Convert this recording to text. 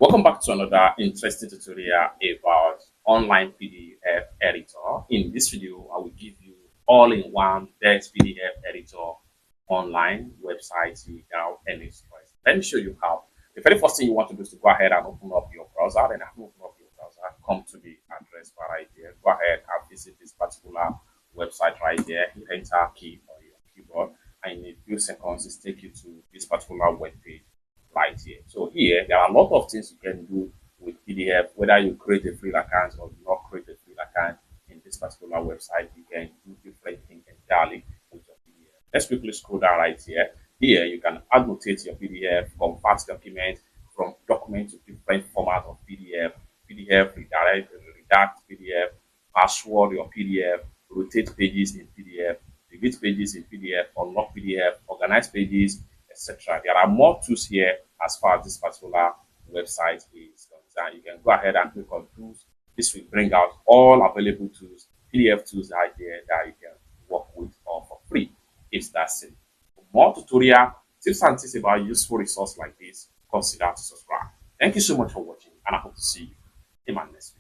Welcome back to another interesting tutorial about online PDF editor. In this video, I will give you all-in-one text PDF editor online website without any stress. Let me show you how. The very first thing you want to do is to go ahead and open up your browser. Then after open up your browser, come to the address bar right there. Go ahead and visit this particular website right there. Hit enter key on your keyboard, and in a few seconds, it take you to this particular web page right here. So here, there are a lot of things you can do with PDF, whether you create a free account or not create a free account in this particular website, you can do different things entirely with your PDF. Let's quickly scroll down right here. Here, you can annotate your PDF, convert documents from document to different format of PDF, PDF, redact PDF, password your PDF, rotate pages in PDF, delete pages in PDF, unlock PDF, organize pages, etc. There are more tools here as far as this particular website is concerned. You can go ahead and click on tools. This will bring out all available tools, PDF tools right there that you can work with all for free. It's that simple. For more tutorial tips and tips about useful resource like this, consider to subscribe. Thank you so much for watching, and I hope to see you in my next video.